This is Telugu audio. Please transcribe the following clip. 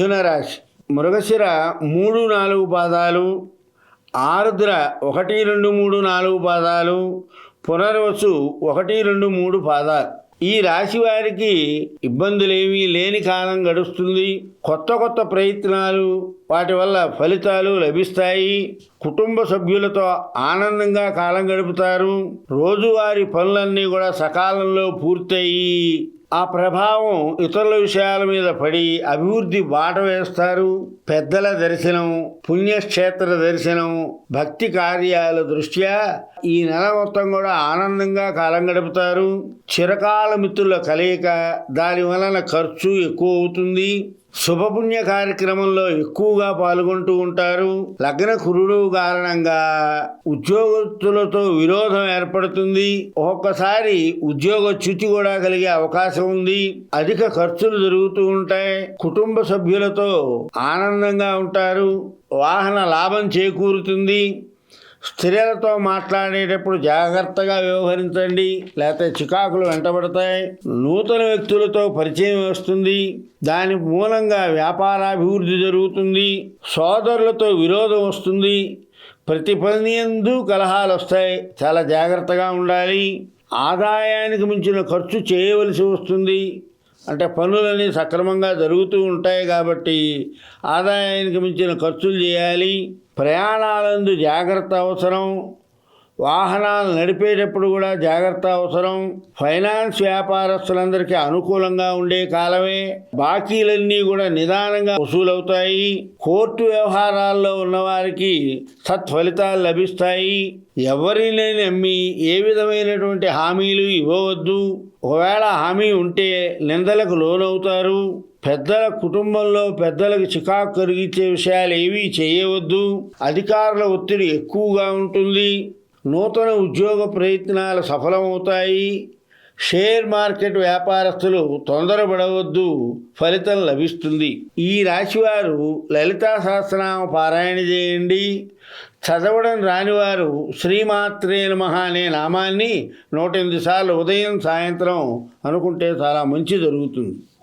మిథున రాశి. మృగశిర 3, 4 పాదాలు, ఆరుద్ర 1, 2, 3, 4 పాదాలు, పునర్వసు 1, 2, 3 పాదాలు. ఈ రాశి వారికి ఇబ్బందులేమీ లేని కాలం గడుస్తుంది. కొత్త ప్రయత్నాలు, వాటి వల్ల ఫలితాలు లభిస్తాయి. కుటుంబ సభ్యులతో ఆనందంగా కాలం గడుపుతారు. రోజువారీ పనులన్నీ కూడా సకాలంలో పూర్తయి ఆ ప్రభావం ఇతరుల విషయాల మీద పడి అభివృద్ధి బాట వేస్తారు. పెద్దల దర్శనం, పుణ్యక్షేత్ర దర్శనం, భక్తి కార్యాల దృష్ట్యా ఈ నెల మొత్తం కూడా ఆనందంగా కాలం గడుపుతారు. చిరకాల మిత్రుల కలయిక, దాని వలన ఖర్చు ఎక్కువ అవుతుంది. శుభపుణ్య కార్యక్రమంలో ఎక్కువగా పాల్గొంటూ ఉంటారు. లగ్న కురుడు కారణంగా ఉద్యోగస్తులతో విరోధం ఏర్పడుతుంది. ఒక్కొక్కసారి ఉద్యోగచ్యుతి కూడా కలిగే అవకాశం ఉంది. అధిక ఖర్చులు జరుగుతూ ఉంటాయి. కుటుంబ సభ్యులతో ఆనందంగా ఉంటారు. వాహన లాభం చేకూరుతుంది. స్త్రీలతో మాట్లాడేటప్పుడు జాగ్రత్తగా వ్యవహరించండి, లేకపోతే చికాకులు వెంటబడతాయి. నూతన వ్యక్తులతో పరిచయం వస్తుంది. దాని మూలంగా వ్యాపారాభివృద్ధి జరుగుతుంది. సోదరులతో విరోధం వస్తుంది. ప్రతి పని యందు కలహాలు వస్తాయి. చాలా జాగ్రత్తగా ఉండాలి. ఆదాయానికి మించిన ఖర్చు చేయవలసి వస్తుంది. అంటే పనులన్నీ సక్రమంగా జరుగుతూ ఉంటాయి కాబట్టి ఆదాయానికి మించిన ఖర్చులు చేయాలి. ప్రయాణాలందు జాగ్రత్త అవసరం. వాహనాలు నడిపేటప్పుడు కూడా జాగ్రత్త అవసరం. ఫైనాన్స్ వ్యాపారస్తులందరికీ అనుకూలంగా ఉండే కాలమే. బాకీలన్నీ కూడా నిదానంగా వసూలవుతాయి. కోర్టు వ్యవహారాల్లో ఉన్నవారికి సత్ఫలితాలు లభిస్తాయి. ఎవరిని నమ్మి ఏ విధమైనటువంటి హామీలు ఇవ్వవద్దు. ఒకవేళ హామీ ఉంటే నిందలకు లోనవుతారు. పెద్దల కుటుంబంలో పెద్దలకు చికాకు కలిగించే విషయాలు ఏవీ చేయవద్దు. అధికారుల ఒత్తిడి ఎక్కువగా ఉంటుంది. నూతన ఉద్యోగ ప్రయత్నాలు సఫలమవుతాయి. షేర్ మార్కెట్ వ్యాపారస్తులు తొందరపడవద్దు, ఫలితం లభిస్తుంది. ఈ రాశివారు లలితా సహస్రనామ పారాయణ చేయండి. చదవడం రానివారు శ్రీమాత్రే నమః అనే నామాన్ని 108 సార్లు ఉదయం సాయంత్రం అనుకుంటే చాలా మంచి జరుగుతుంది.